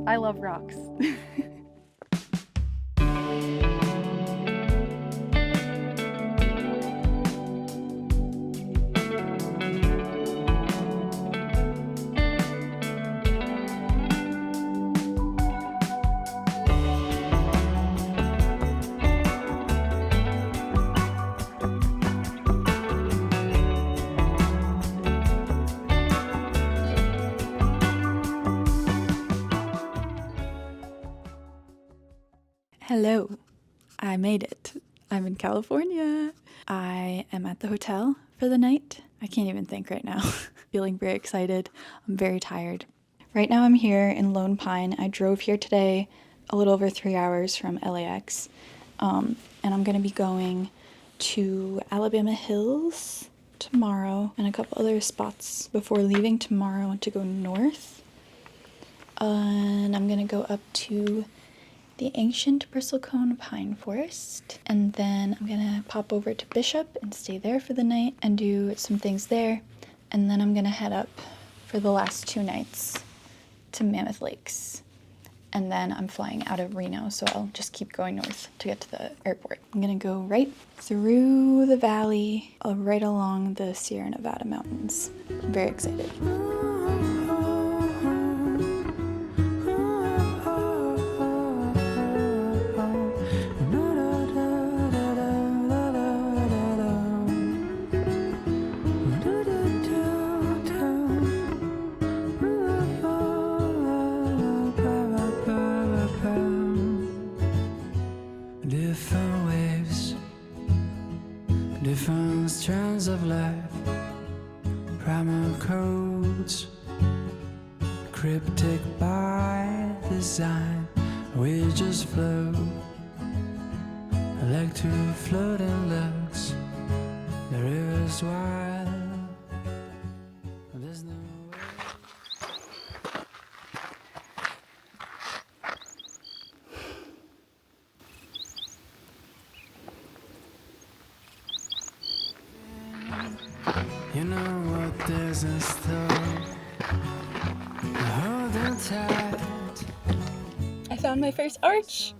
I love rocks. Hello, I made it. I'm in California. I am at the hotel for the night. I can't even think right now. Feeling very excited. I'm very tired. Right now I'm here in Lone Pine. I drove here today a little over 3 hours from LAX. And I'm gonna be going to Alabama Hills tomorrow and a couple other spots before leaving tomorrow to go north. And I'm gonna go up to the ancient bristlecone pine forest, and then I'm gonna pop over to Bishop and stay there for the night and do some things there, and then I'm gonna head up for the last 2 nights to Mammoth Lakes, and then I'm flying out of Reno, so I'll just keep going north to get to the airport. I'm gonna go right through the valley, right along the Sierra Nevada mountains. I'm very excited. Different waves, different strands of life, primal codes, cryptic by design. We just float, like 2 floating looks. The river's wild, there's no way. You know what there's in store. Hold on tight. I found my first arch!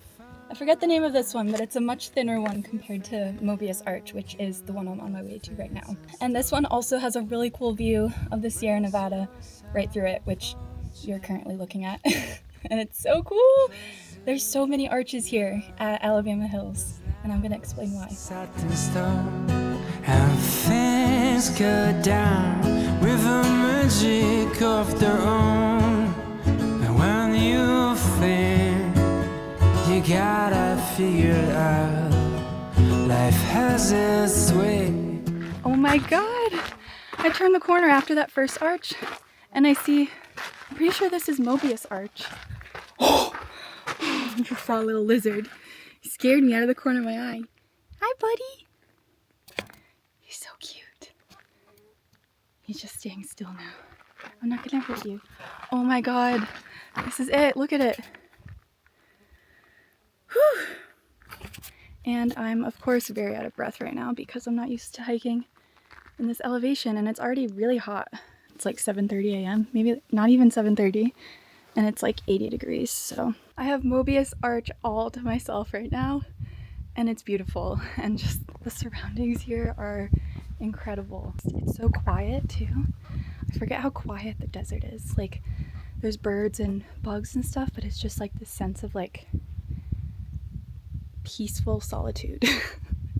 I forget the name of this one, but it's a much thinner one compared to Mobius Arch, which is the one I'm on my way to right now. And this one also has a really cool view of the Sierra Nevada right through it, which you're currently looking at. And it's so cool! There's so many arches here at Alabama Hills, and I'm gonna explain why. Satin stone and things go down with a magic of their own. And when you think you gotta figure it out, life has its way. Oh my god! I turned the corner after that first arch, and I see, I'm pretty sure this is Mobius Arch. Oh! I just saw a little lizard. He scared me out of the corner of my eye. Hi, buddy! He's so cute. He's just staying still now. I'm not gonna hurt you. Oh my god. This is it. Look at it. Whew. And I'm, of course, very out of breath right now because I'm not used to hiking in this elevation, and it's already really hot. It's like 7:30 a.m., maybe not even 7:30, and it's like 80 degrees, so. I have Mobius Arch all to myself right now, and it's beautiful, and just the surroundings here are incredible. It's so quiet too. I forget how quiet the desert is. Like, there's birds and bugs and stuff, but it's just like this sense of like peaceful solitude.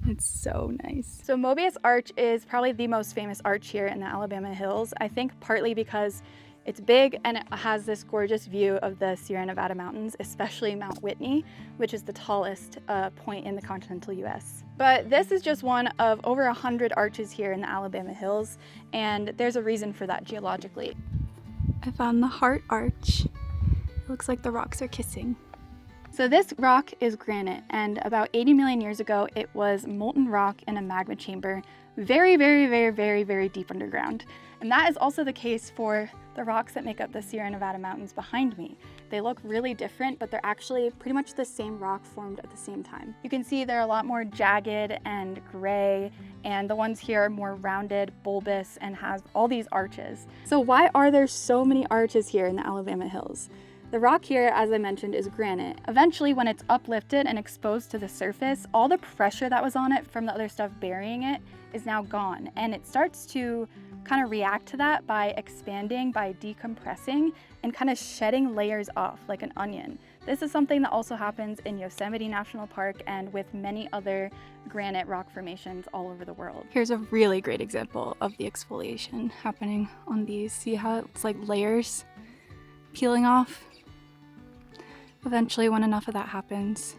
It's so nice. So Mobius Arch is probably the most famous arch here in the Alabama Hills. I think partly because it's big and it has this gorgeous view of the Sierra Nevada mountains, especially Mount Whitney, which is the tallest point in the continental US. But this is just one of over 100 arches here in the Alabama Hills, and there's a reason for that geologically. I found the Heart Arch. It looks like the rocks are kissing. So this rock is granite, and about 80 million years ago, it was molten rock in a magma chamber, very, very, very, very, very deep underground. And that is also the case for the rocks that make up the Sierra Nevada mountains behind me. They look really different, but they're actually pretty much the same rock formed at the same time. You can see they're a lot more jagged and gray, and the ones here are more rounded, bulbous, and has all these arches. So why are there so many arches here in the Alabama Hills? The rock here, as I mentioned, is granite. Eventually, when it's uplifted and exposed to the surface, all the pressure that was on it from the other stuff burying it is now gone. And it starts to kind of react to that by expanding, by decompressing, and kind of shedding layers off like an onion. This is something that also happens in Yosemite National Park and with many other granite rock formations all over the world. Here's a really great example of the exfoliation happening on these. See how it's like layers peeling off? Eventually, when enough of that happens,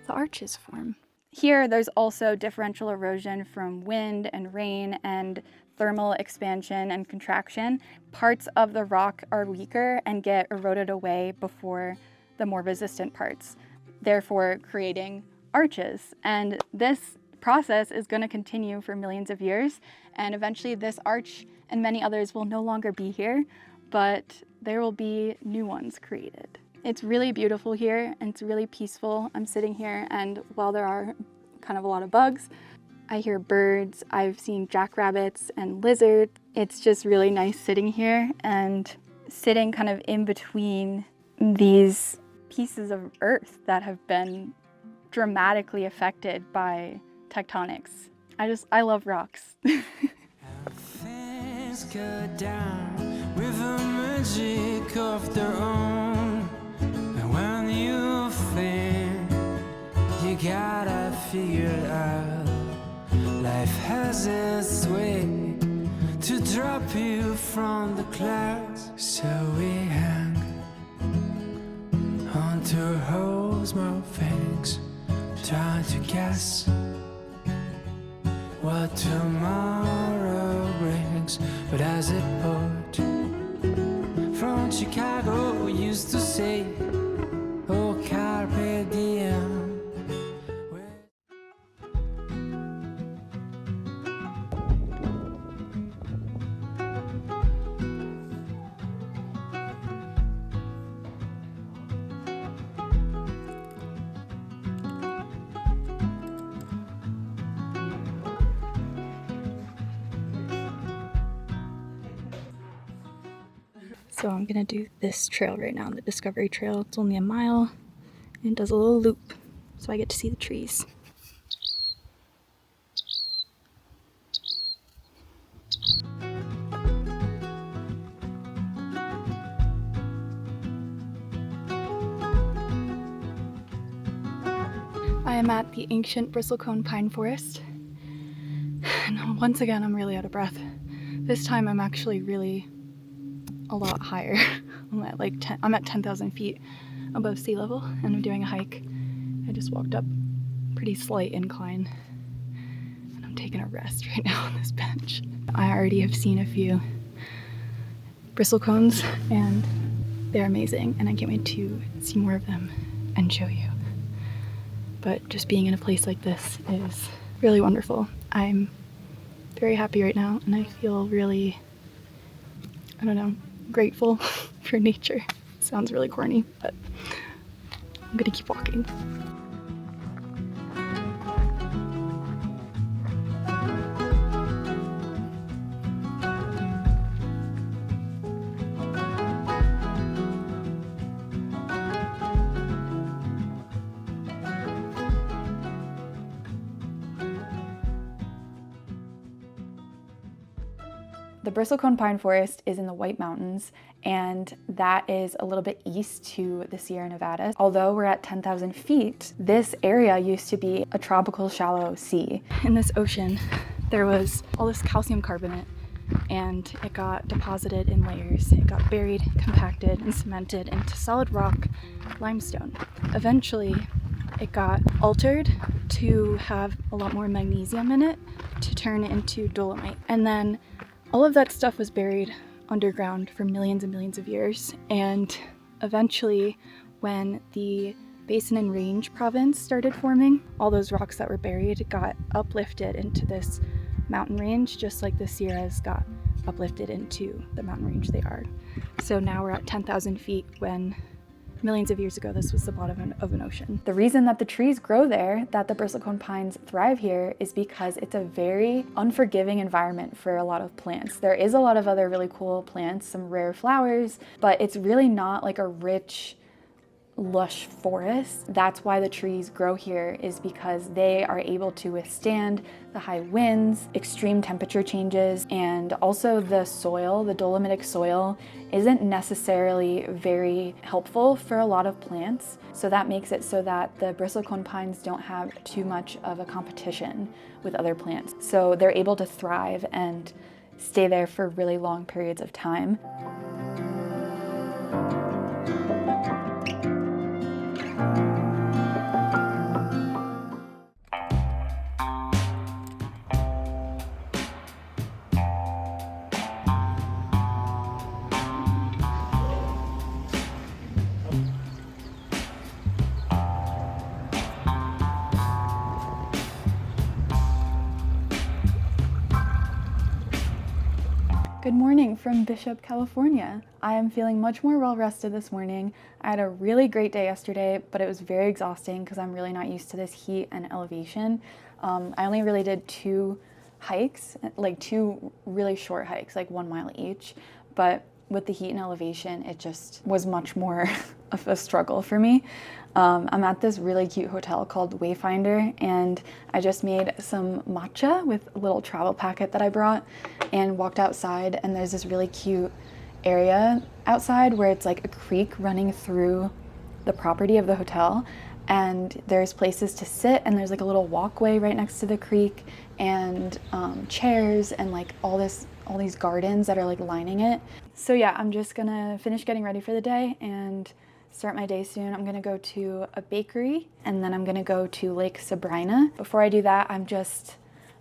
the arches form. Here, there's also differential erosion from wind and rain and thermal expansion and contraction. Parts of the rock are weaker and get eroded away before the more resistant parts, therefore creating arches. And this process is going to continue for millions of years, and eventually this arch and many others will no longer be here, but there will be new ones created. It's really beautiful here and it's really peaceful. I'm sitting here, and while there are kind of a lot of bugs, I hear birds, I've seen jackrabbits and lizards. It's just really nice sitting here and sitting kind of in between these pieces of earth that have been dramatically affected by tectonics. I love rocks. Things go down with a magic of their own. And when you think you gotta figure it out, life has its way to drop you from the clouds. So we hang onto holes, more things, trying to guess what tomorrow brings. But as it poured from Chicago, we used to say, oh, carpe diem. So I'm gonna do this trail right now, the Discovery Trail. It's only a mile and it does a little loop, so I get to see the trees. I am at the ancient bristlecone pine forest, and once again I'm really out of breath. This time I'm actually really a lot higher. I'm at 10,000 feet above sea level, and I'm doing a hike. I just walked up pretty slight incline, and I'm taking a rest right now on this bench. I already have seen a few bristlecones, and they're amazing, and I can't wait to see more of them and show you. But just being in a place like this is really wonderful. I'm very happy right now, and I feel really, I don't know, grateful for nature. Sounds really corny, but I'm gonna keep walking. The bristlecone pine forest is in the White Mountains, and that is a little bit east to the Sierra Nevada. Although we're at 10,000 feet, this area used to be a tropical shallow sea. In this ocean, there was all this calcium carbonate, and it got deposited in layers. It got buried, compacted, and cemented into solid rock limestone. Eventually, it got altered to have a lot more magnesium in it to turn into dolomite. And then all of that stuff was buried underground for millions and millions of years, and eventually when the Basin and Range province started forming, all those rocks that were buried got uplifted into this mountain range, just like the Sierras got uplifted into the mountain range they are. So now we're at 10,000 feet when millions of years ago, this was the bottom of an ocean. The reason that the trees grow there, that the bristlecone pines thrive here, is because it's a very unforgiving environment for a lot of plants. There is a lot of other really cool plants, some rare flowers, but it's really not like a rich, lush forest. That's why the trees grow here, is because they are able to withstand the high winds, extreme temperature changes, and also the soil, the dolomitic soil, isn't necessarily very helpful for a lot of plants. So that makes it so that the bristlecone pines don't have too much of a competition with other plants. So they're able to thrive and stay there for really long periods of time. Good morning from Bishop, California. I am feeling much more well rested this morning. I had a really great day yesterday, but it was very exhausting because I'm really not used to this heat and elevation. I only really did 2 hikes, like 2 really short hikes, like 1 mile each. But with the heat and elevation, it just was much more of a struggle for me. I'm at this really cute hotel called Wayfinder, and I just made some matcha with a little travel packet that I brought and walked outside, and there's this really cute area outside where it's like a creek running through the property of the hotel, and there's places to sit, and there's like a little walkway right next to the creek, and chairs, and like all these gardens that are like lining it. So yeah, I'm just gonna finish getting ready for the day and start my day soon. I'm gonna go to a bakery, and then I'm gonna go to Lake Sabrina. Before I do that, I'm just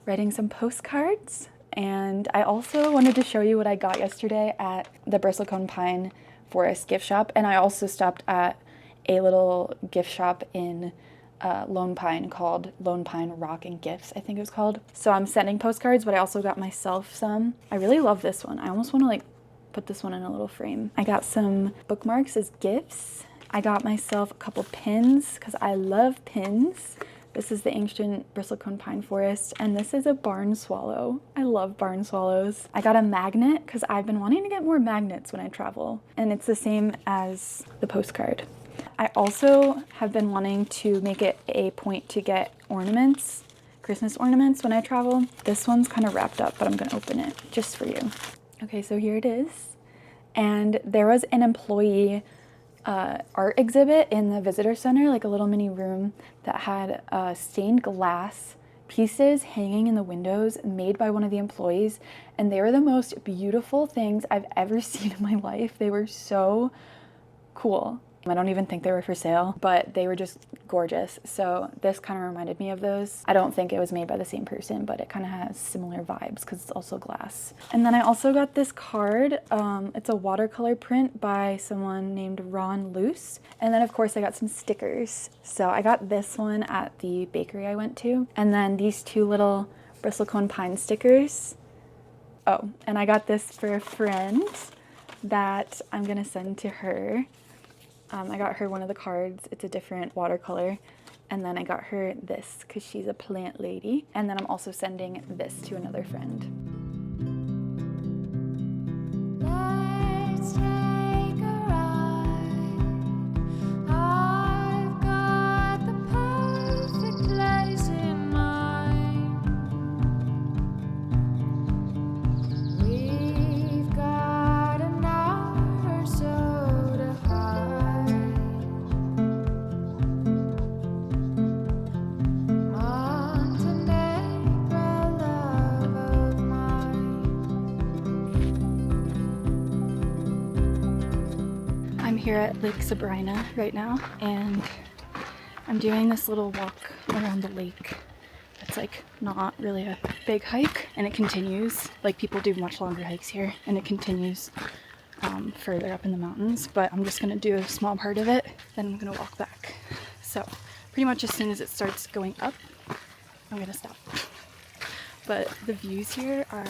writing some postcards. And I also wanted to show you what I got yesterday at the bristlecone pine forest gift shop. And I also stopped at a little gift shop in Lone Pine called Lone Pine Rock and Gifts, I think it was called. So I'm sending postcards, but I also got myself some. I really love this one. I almost want to like put this one in a little frame. I got some bookmarks as gifts. I got myself a couple pins because I love pins. This is the ancient bristlecone pine forest, and this is a barn swallow. I love barn swallows. I got a magnet because I've been wanting to get more magnets when I travel, and it's the same as the postcard. I also have been wanting to make it a point to get ornaments, Christmas ornaments when I travel. This one's kind of wrapped up, but I'm gonna open it just for you. Okay, so here it is. And there was an employee art exhibit in the visitor center, like a little mini room that had stained glass pieces hanging in the windows made by one of the employees. And they were the most beautiful things I've ever seen in my life. They were so cool. I don't even think they were for sale, but they were just gorgeous. So this kind of reminded me of those. I don't think it was made by the same person, but it kind of has similar vibes because it's also glass. And then I also got this card. It's a watercolor print by someone named Ron Luce. And then of course I got some stickers. So I got this one at the bakery I went to. And then these 2 little bristlecone pine stickers. Oh, and I got this for a friend that I'm gonna send to her. I got her one of the cards. It's a different watercolor. And then I got her this because she's a plant lady. And then I'm also sending this to another friend. Let's take a ride. I've got the perfect place in mind. We've got an hour or so to hide. I'm here at Lake Sabrina right now, and I'm doing this little walk around the lake. It's like not really a big hike, and it continues. Like people do much longer hikes here, and it continues further up in the mountains, but I'm just gonna do a small part of it, then I'm gonna walk back. So pretty much as soon as it starts going up, I'm gonna stop. But the views here are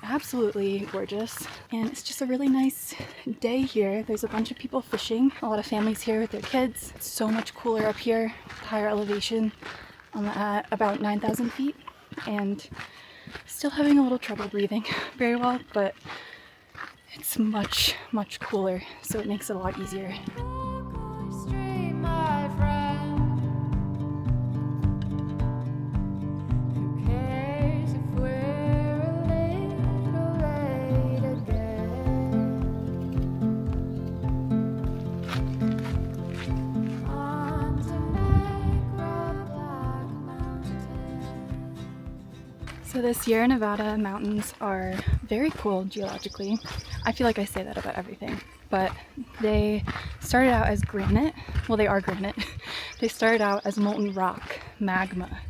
absolutely gorgeous. And it's just a really nice day here. There's a bunch of people fishing, a lot of families here with their kids. It's so much cooler up here, higher elevation, at about 9,000 feet, and still having a little trouble breathing very well, but it's much cooler, so it makes it a lot easier. So the Sierra Nevada mountains are very cool geologically. I feel like I say that about everything, but they started out as granite. Well, they are granite. They started out as molten rock, magma.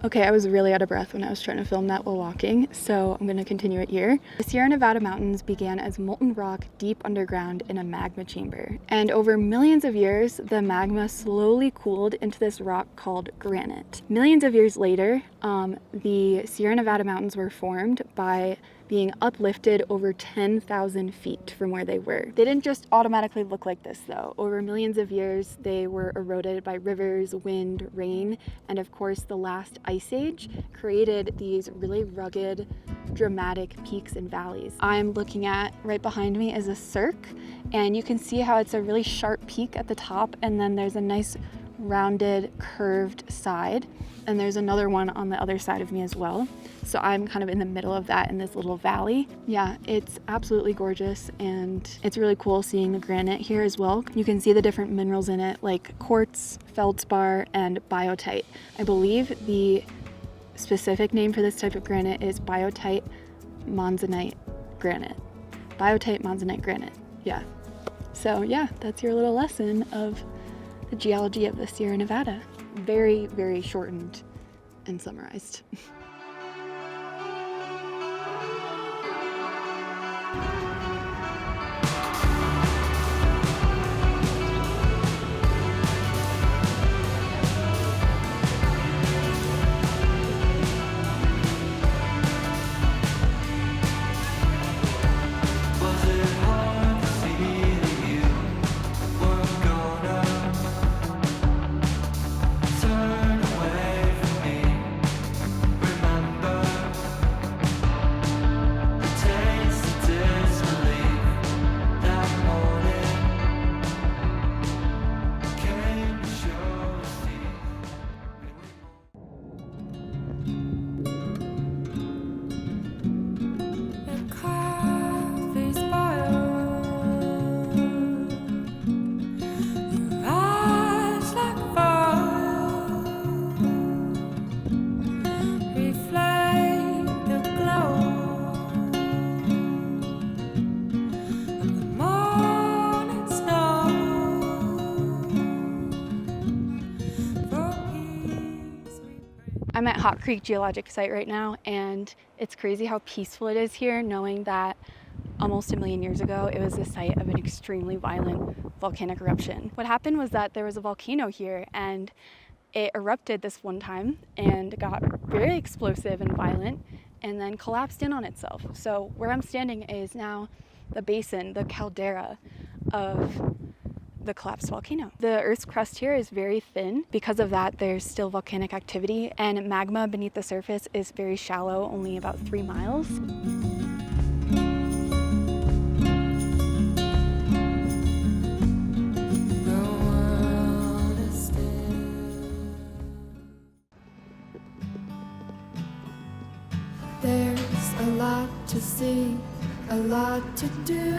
Okay, I was really out of breath when I was trying to film that while walking, so I'm going to continue it here. The Sierra Nevada mountains began as molten rock deep underground in a magma chamber. And over millions of years, the magma slowly cooled into this rock called granite. Millions of years later, the Sierra Nevada mountains were formed by being uplifted over 10,000 feet from where they were. They didn't just automatically look like this though. Over millions of years, they were eroded by rivers, wind, rain, and of course the last ice age created these really rugged, dramatic peaks and valleys. I'm looking at, right behind me is a cirque, and you can see how it's a really sharp peak at the top, and then there's a nice rounded, curved side, and there's another one on the other side of me as well. So I'm kind of in the middle of that in this little valley. Yeah, it's absolutely gorgeous, and it's really cool seeing the granite here as well. You can see the different minerals in it, like quartz, feldspar, and biotite. I believe the specific name for this type of granite is biotite monzonite granite. Biotite monzonite granite, yeah. So yeah, that's your little lesson of the geology of the Sierra Nevada. Very, very shortened and summarized. I'm at Hot Creek Geologic Site right now, and it's crazy how peaceful it is here, knowing that almost a million years ago it was the site of an extremely violent volcanic eruption. What happened was that there was a volcano here, and it erupted this one time and got very explosive and violent, and then collapsed in on itself. So where I'm standing is now the basin, the caldera of the collapsed volcano. The Earth's crust here is very thin. Because of that, there's still volcanic activity, and magma beneath the surface is very shallow, only about 3 miles. There's a lot to see, a lot to do.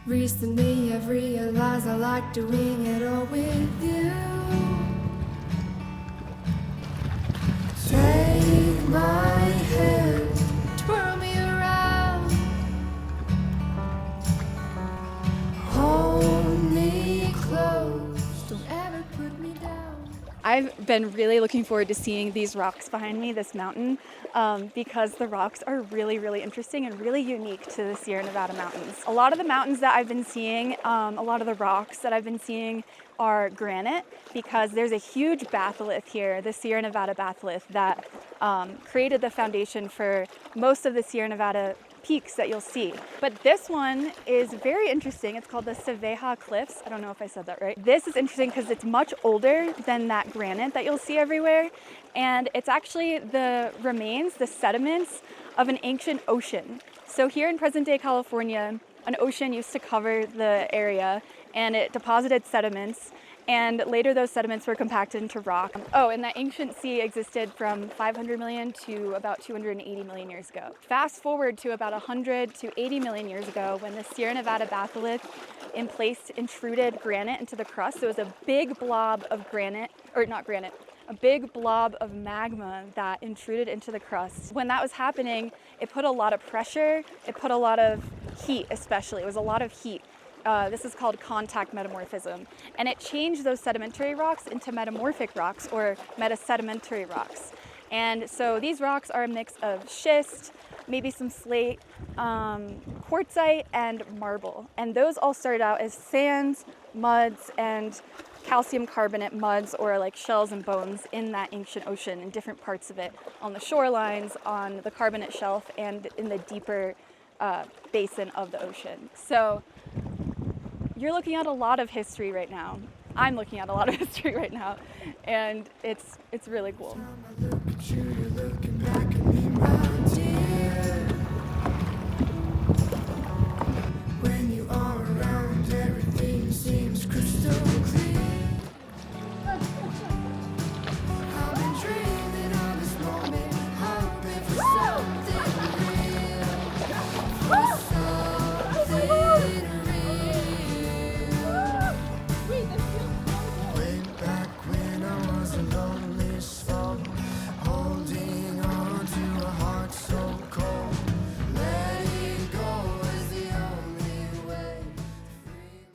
Recently I've realized I like doing it all with you. Take my hand, twirl me around, hold me close, don't ever put me down. I've been really looking forward to seeing these rocks behind me, this mountain, because the rocks are really, really interesting and really unique to the Sierra Nevada mountains. A lot of the mountains that I've been seeing, a lot of the rocks that I've been seeing are granite, because there's a huge batholith here, the Sierra Nevada batholith, that created the foundation for most of the Sierra Nevada peaks that you'll see. But this one is very interesting. It's called the Saveja Cliffs. I don't know if I said that right. This is interesting because it's much older than that granite that you'll see everywhere. And it's actually the remains, the sediments of an ancient ocean. So here in present day California, an ocean used to cover the area and it deposited sediments. And later those sediments were compacted into rock. Oh, and that ancient sea existed from 500 million to about 280 million years ago. Fast forward to about 100 to 80 million years ago, when the Sierra Nevada batholith intruded granite into the crust. It was a big blob of granite, or not granite, a big blob of magma that intruded into the crust. When that was happening, it put a lot of pressure, it put a lot of heat especially. It was a lot of heat. This is called contact metamorphism, and it changed those sedimentary rocks into metamorphic rocks, or metasedimentary rocks. And so these rocks are a mix of schist, maybe some slate, quartzite, and marble. And those all started out as sands, muds, and calcium carbonate muds, or like shells and bones in that ancient ocean, in different parts of it, on the shorelines, on the carbonate shelf, and in the deeper basin of the ocean. So you're looking at a lot of history right now. I'm looking at a lot of history right now, and it's really cool. When you are around, everything seems crystal clear. I've been dreaming of this moment, hoping for something real, for something real. Way back when I was a lonely soul, holding on to a heart so cold. Letting go is the only way to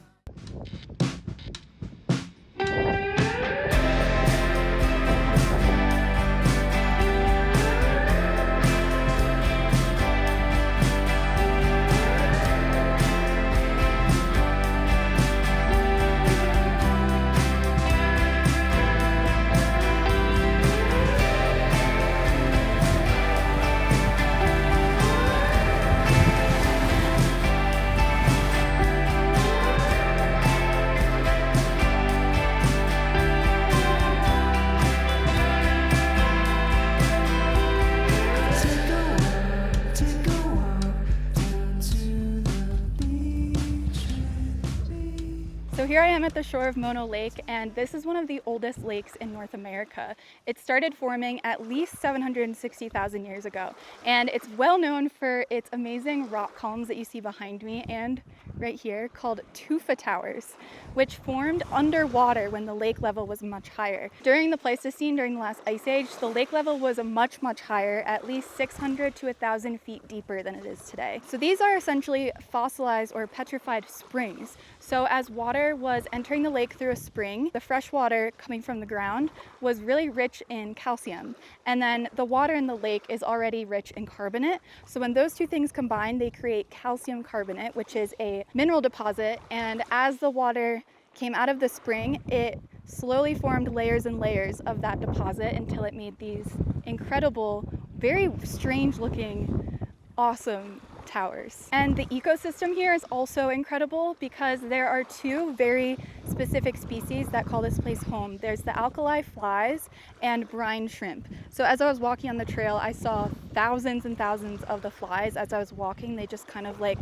free. So here I am at the shore of Mono Lake, and this is one of the oldest lakes in North America. It started forming at least 760,000 years ago, and it's well known for its amazing rock columns that you see behind me and right here, called tufa towers, which formed underwater when the lake level was much higher. During the Pleistocene, during the last ice age, the lake level was much higher, at least 600 to 1,000 feet deeper than it is today. So these are essentially fossilized or petrified springs. So as water was entering the lake through a spring, the fresh water coming from the ground was really rich in calcium. And then the water in the lake is already rich in carbonate. So when those two things combine, they create calcium carbonate, which is a mineral deposit. And as the water came out of the spring, it slowly formed layers and layers of that deposit until it made these incredible, very strange looking, awesome towers. And the ecosystem here is also incredible because there are two very specific species that call this place home. There's the alkali flies and brine shrimp. So as I was walking on the trail, I saw thousands and thousands of the flies as I was walking. They just kind of like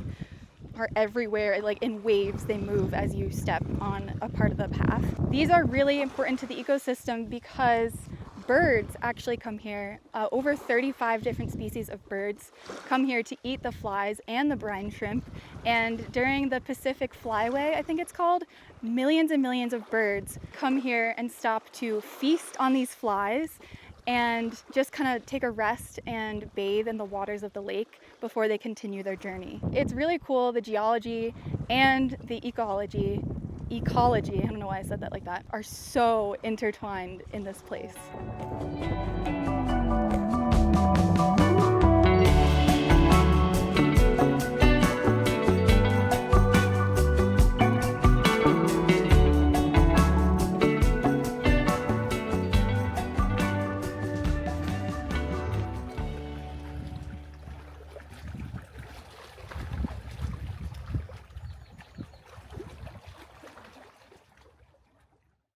are everywhere, like in waves. They move as you step on a part of the path. These are really important to the ecosystem because birds actually come here. Over 35 different species of birds come here to eat the flies and the brine shrimp. And during the Pacific Flyway, I think it's called, millions and millions of birds come here and stop to feast on these flies and just kind of take a rest and bathe in the waters of the lake before they continue their journey. It's really cool, the geology and the ecology ecology, I don't know why I said that like that, are so intertwined in this place.